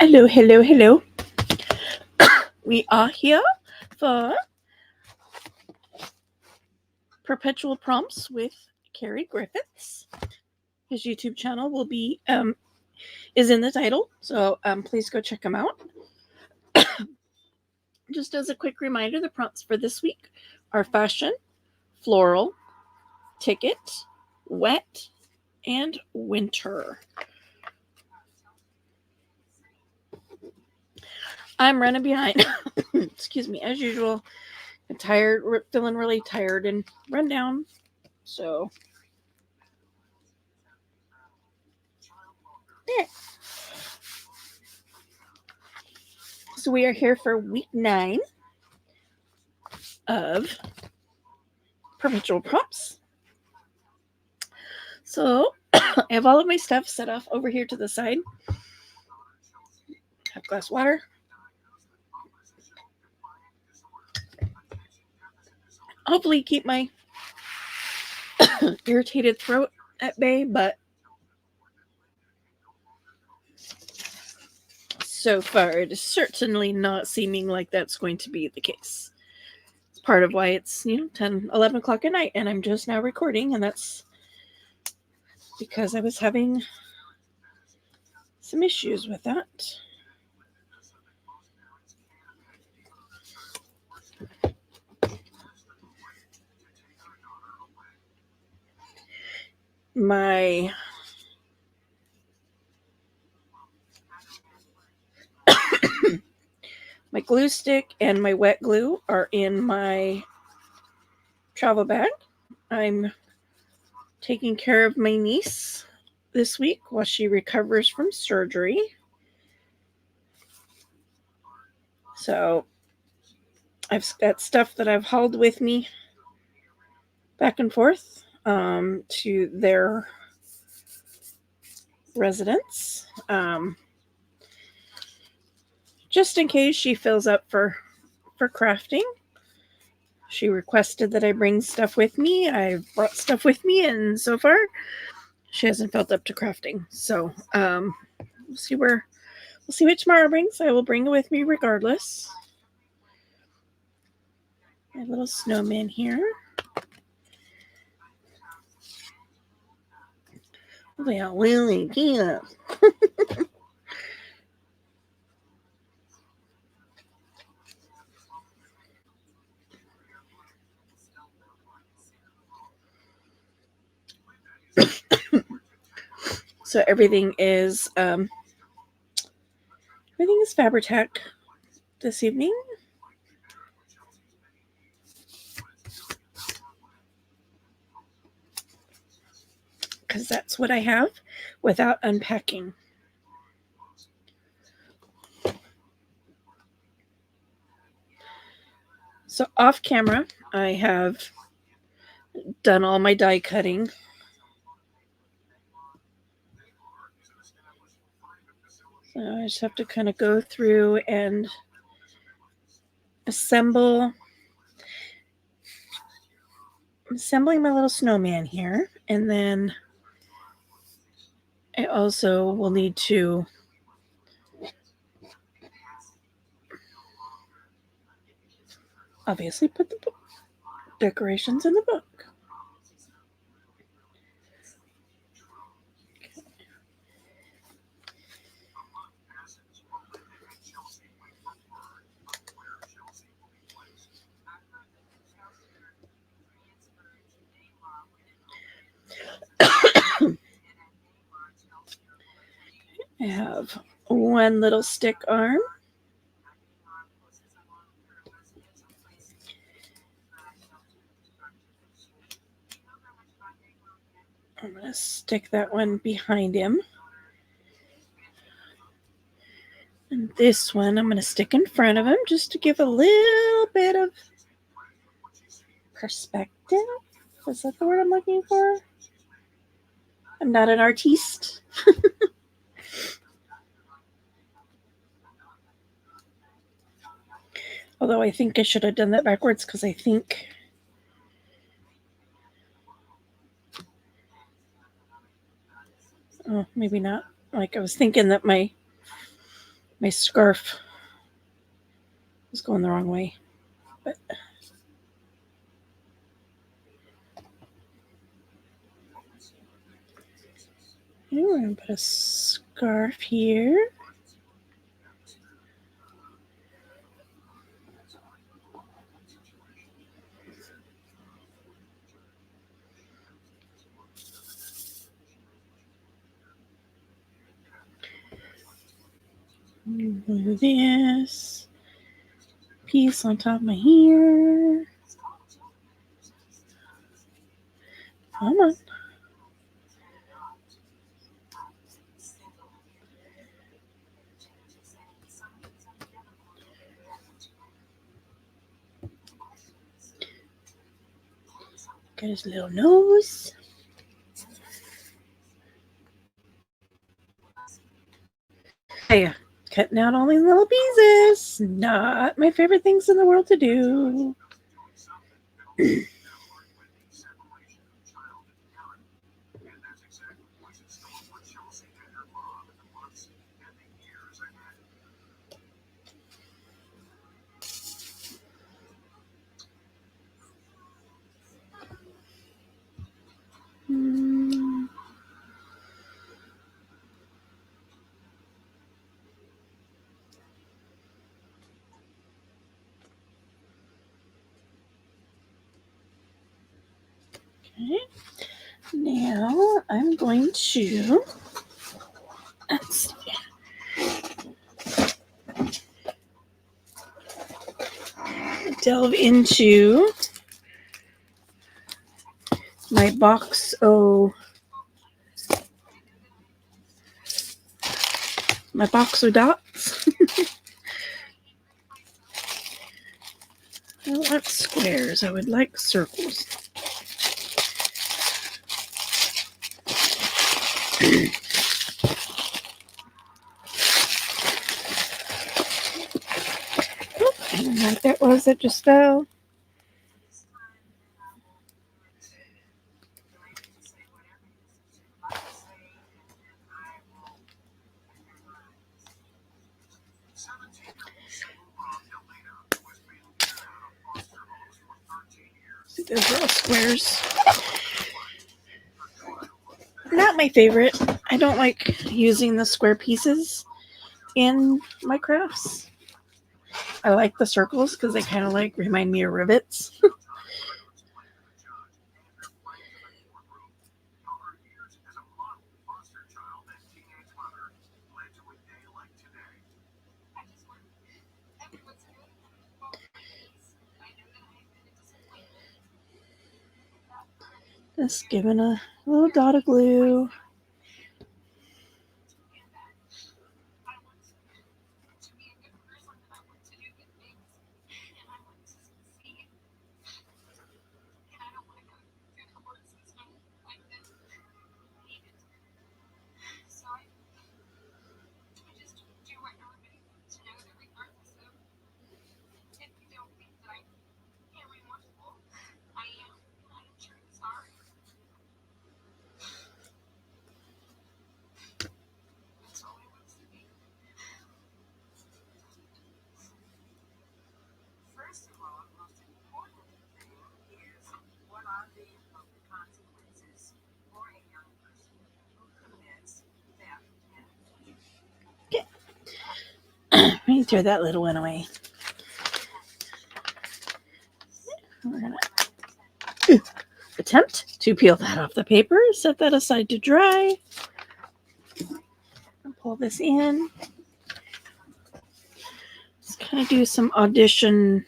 Hello, hello, hello. We are here for Perpetual Prompts with Carrie Griffiths. His YouTube channel will be is in the title, so please go check him out. Just as a quick reminder, the prompts for this week are fashion, floral, ticket, wet, and winter. I'm running behind. Excuse me, as usual. I'm tired, feeling really tired and run down. So, yeah. So we are here for week 9 of Perpetual Prompts. So I have all of my stuff set off over here to the side. Have a glass of water. Hopefully keep my irritated throat at bay, but so far it is certainly not seeming like that's going to be the case. It's part of why it's 10, 11 o'clock at night and I'm just now recording, and that's because I was having some issues with that. My glue stick and my wet glue are in my travel bag. I'm taking care of my niece this week while she recovers from surgery. So I've got stuff that I've hauled with me back and forth to their residence, just in case she fills up for crafting. She requested that I bring stuff with me. I've brought stuff with me, and so far she hasn't filled up to crafting. So we'll see what tomorrow brings. I will bring it with me regardless. My little snowman here. Well, Willie, yeah. So everything is Fabri-Tac this evening. Because that's what I have without unpacking. So off camera, I have done all my die cutting. So I just have to kind of go through and assembling my little snowman here. And then I also will need to obviously put the decorations in the book. I have one little stick arm. I'm going to stick that one behind him. And this one I'm going to stick in front of him just to give a little bit of perspective. Is that the word I'm looking for? I'm not an artiste. Although I think I should have done that backwards because I think maybe not. Like I was thinking that my My scarf is going the wrong way. But we're going to put a scarf here. This piece on top of my hair. Come on. Got his little nose. Hey, cutting out all these little pieces. Not my favorite things in the world to do. Okay. Now I'm going to delve into my box of dots. I don't want squares. I would like circles. I don't know what that was that just fell. Those are all squares. Not my favorite. I don't like using the square pieces in my crafts. I like the circles because they kind of like remind me of rivets. Just giving a little dot of glue. Let me throw that little one away. We're going to attempt to peel that off the paper. Set that aside to dry. Pull this in. Let's kind of do some audition.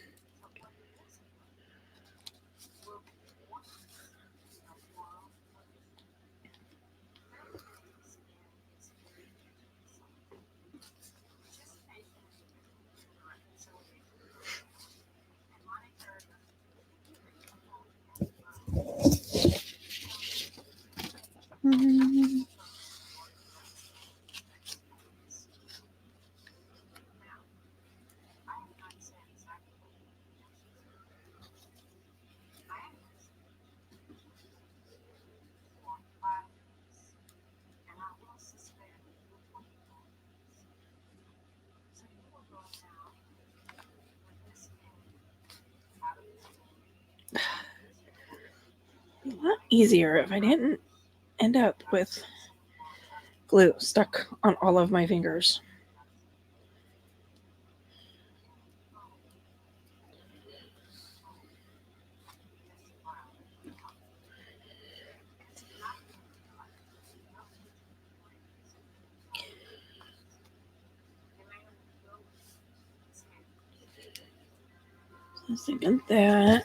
easier if I didn't end up with glue stuck on all of my fingers. I was thinking that.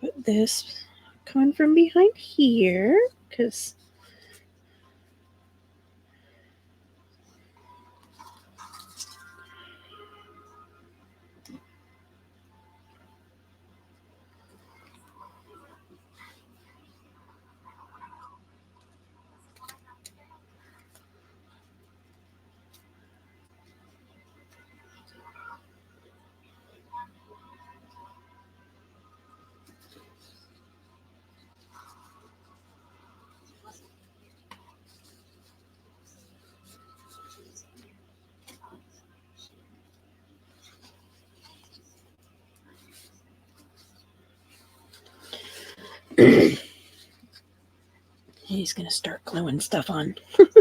Put this coming from behind here because he's going to start gluing stuff on. Let's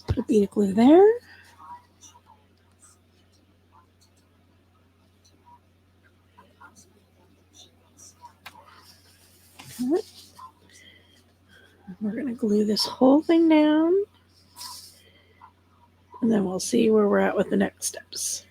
put a bead of glue there. We're going to glue this whole thing down. And then we'll see where we're at with the next steps.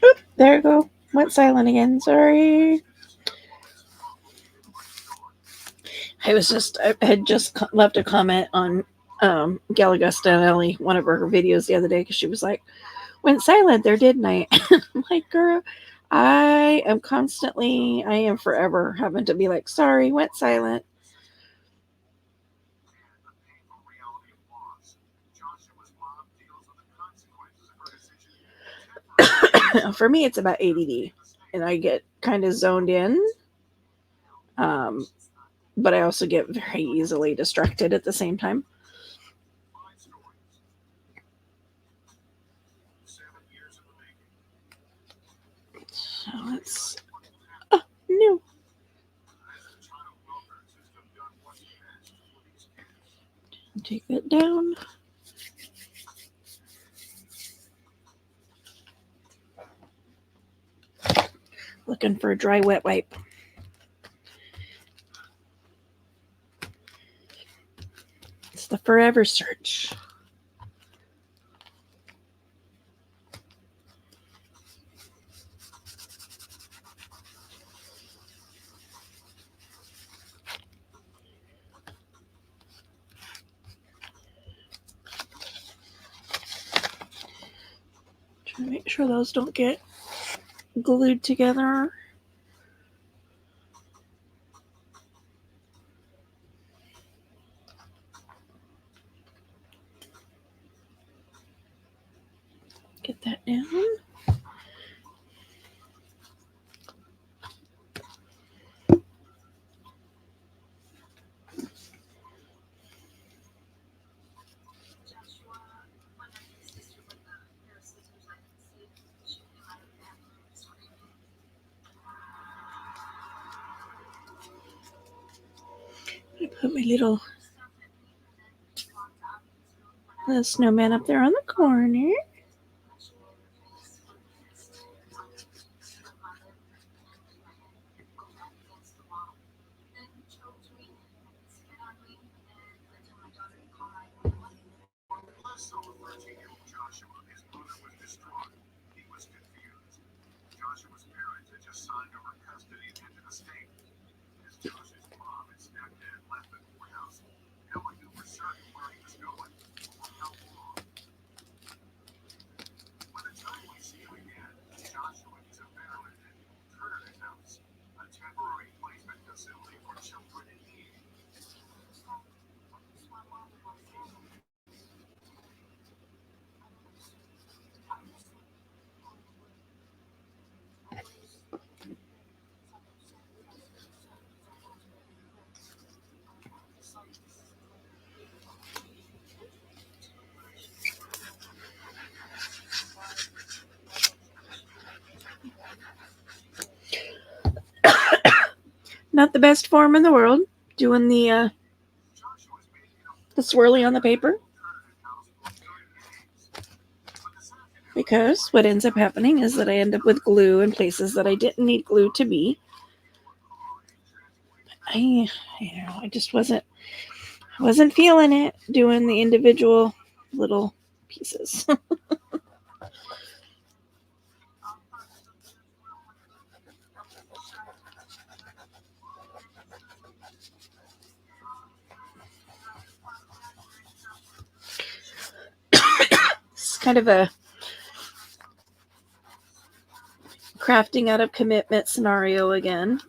Oop, there you go. Went silent again. Sorry. I had just left a comment on Galagusta and Ellie, one of her videos the other day, because she was like, went silent there, didn't I? I'm like, girl, I am forever having to be like, sorry, went silent. For me, it's about ADD, and I get kind of zoned in. But I also get very easily distracted at the same time. Prompts. Oh, no. Take that down. Looking for a dry wet wipe. It's the forever search. Trying to make sure those don't get glued together. Get that down. I put my little snowman up there on the corner. Not the best form in the world, doing the swirly on the paper. Because what ends up happening is that I end up with glue in places that I didn't need glue to be. I just wasn't feeling it doing the individual little pieces. It's kind of a crafting out of commitment scenario again.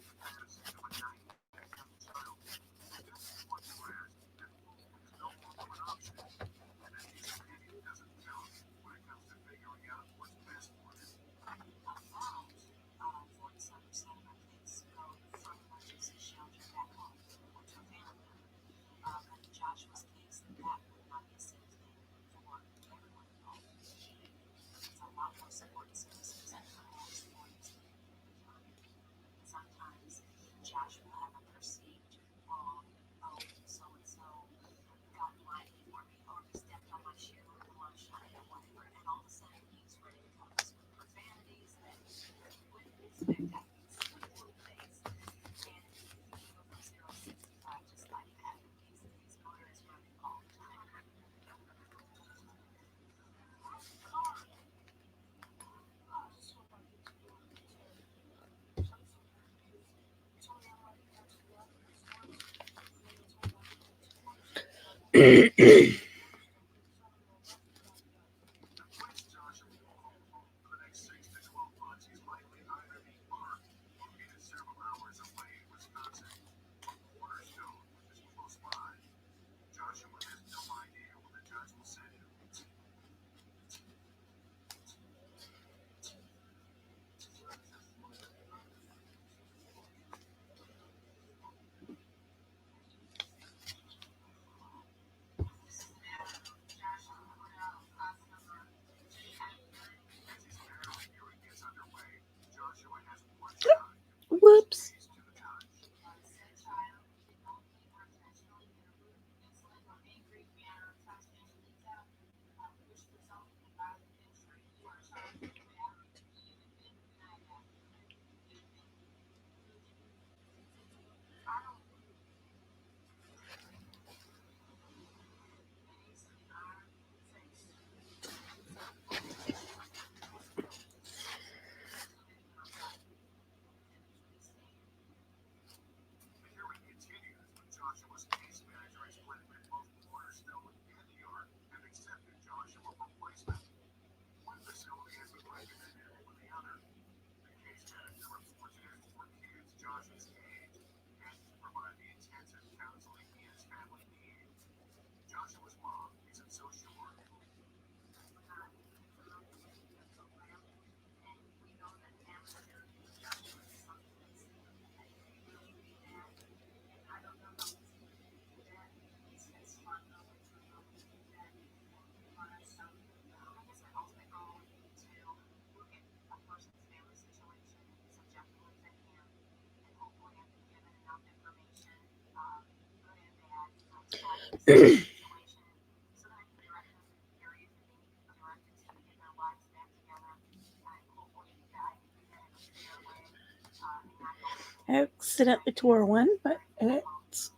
I accidentally tore one, but it's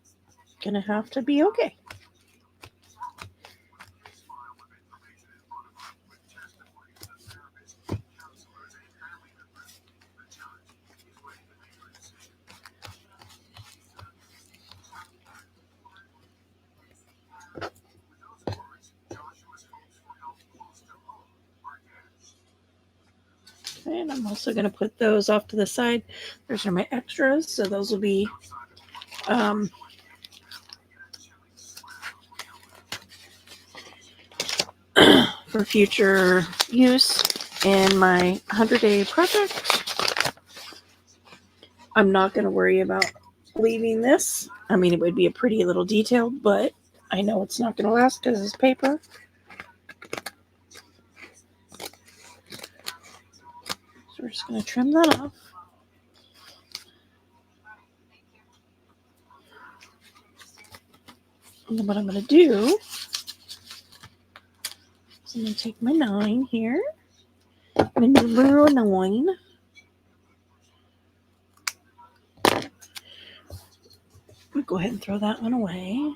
gonna have to be okay. And I'm also going to put those off to the side. Those are my extras, so those will be for future use in my 100-day project. I'm not going to worry about leaving this. I mean, it would be a pretty little detail, but I know it's not going to last because it's paper. So we're just going to trim that off. And then what I'm going to do is I'm going to take my 9 here. My number 9. I'm going to go ahead and throw that one away.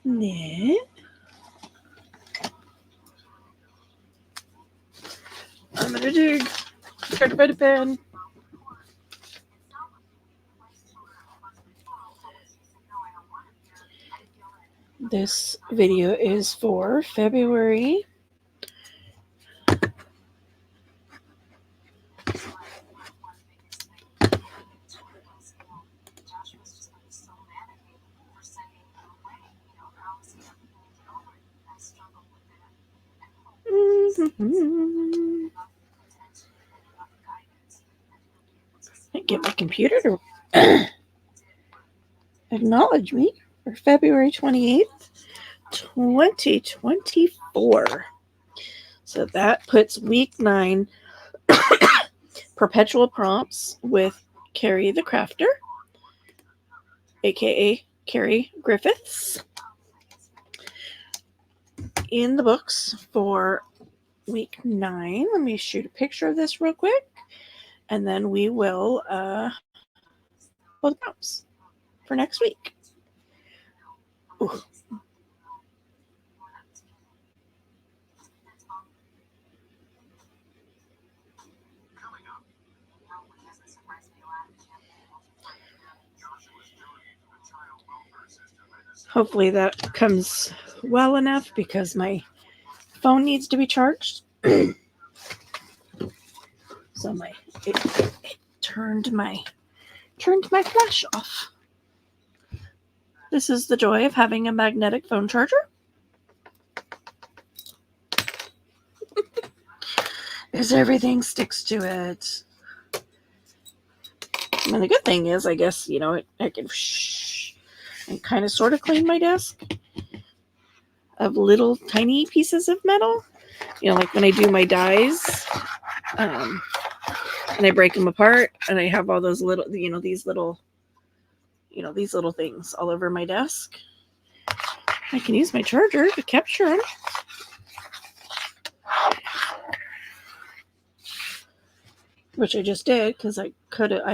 Then I'm going to dig. Try to find a pen. This video is for February 20. Get my computer to acknowledge me for February 28th, 2024. So that puts week 9 Perpetual Prompts with Carrie the Crafter, aka Carrie Griffiths, in the books for week 9. Let me shoot a picture of this real quick, and then we will pull the prompts for next week. Ooh. Hopefully that comes well enough because my phone needs to be charged. So it turned my flash off. This is the joy of having a magnetic phone charger. Because everything sticks to it. And the good thing is, I guess, I can and kind of sort of clean my desk of little tiny pieces of metal. Like when I do my dies, and I break them apart, and I have all those little, these little things all over my desk. I can use my charger to capture them. which I just did because I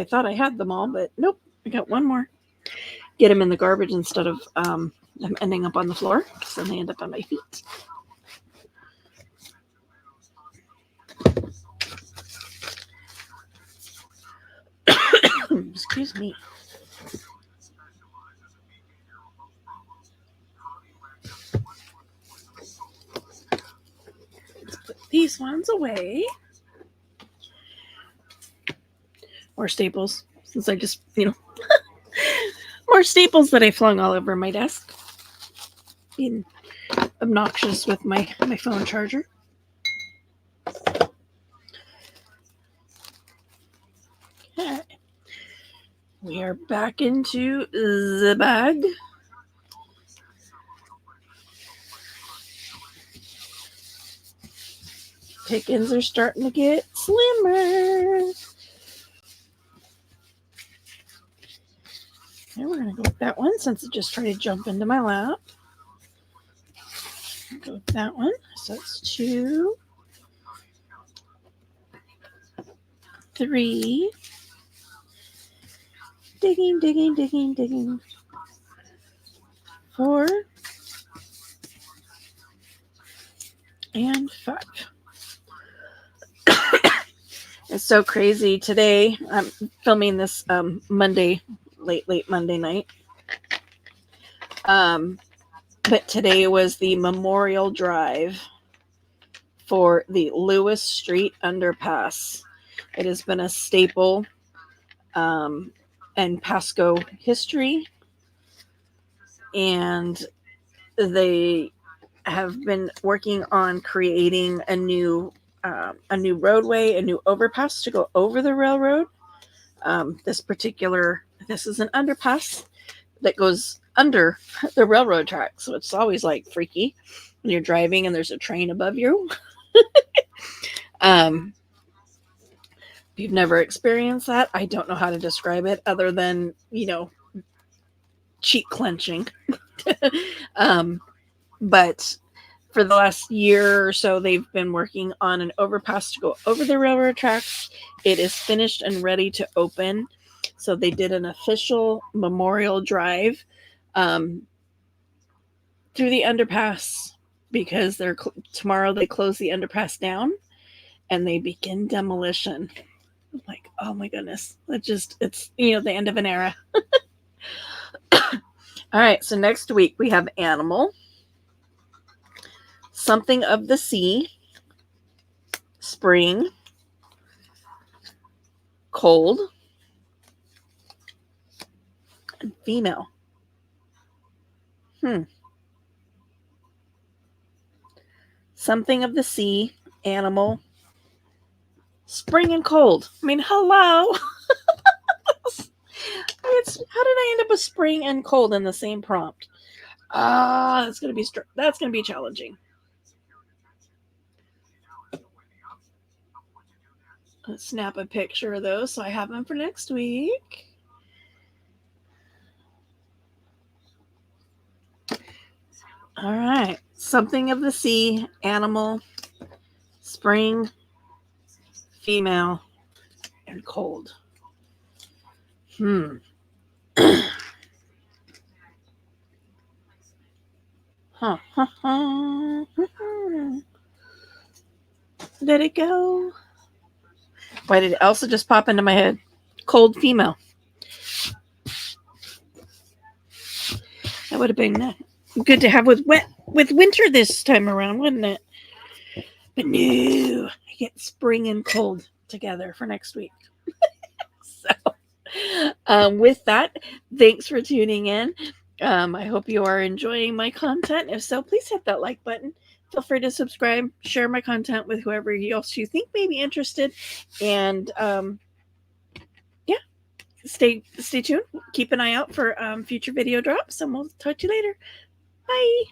thought I had them all, but nope, I got one more. Get them in the garbage instead of them ending up on the floor, because then they end up on my feet. Excuse me. Let's put these ones away. More staples, since I just, more staples that I flung all over my desk. Being obnoxious with my phone charger. Okay. We are back into the bag. Pickings are starting to get slimmer. And we're going to go with that one since it just tried to jump into my lap. Go with that one. So it's 2, 3. Digging, digging, digging, digging. 4. And 5. It's so crazy. Today, I'm filming this Monday, late Monday night. But today was the Memorial Drive for the Lewis Street underpass. It has been a staple in Pasco history, and they have been working on creating a new roadway, a new overpass to go over the railroad. This is an underpass that goes under the railroad tracks, so it's always like freaky when you're driving and there's a train above you. If you've never experienced that, I don't know how to describe it other than, cheek clenching. But for the last year or so, they've been working on an overpass to go over the railroad tracks. It is finished and ready to open. So they did an official Memorial Drive through the underpass, because tomorrow they close the underpass down and they begin demolition. Like, oh my goodness. It's the end of an era. All right, so next week we have Animal, Something of the Sea, Spring, Cold, and Female. Something of the Sea, Animal, Spring, and Cold. I mean, hello. How did I end up with Spring and Cold in the same prompt? That's gonna be challenging. Let's snap a picture of those so I have them for next week. All right. Something of the Sea, Animal, Spring, Female, and Cold. Let it go. Why did it also just pop into my head? Cold Female. That would have been good to have with winter this time around, wouldn't it? But no, I get Spring and Cold together for next week. So, with that, thanks for tuning in. I hope you are enjoying my content. If so, please hit that like button. Feel free to subscribe, share my content with whoever else you think may be interested, and stay tuned. Keep an eye out for future video drops, and we'll talk to you later. Bye.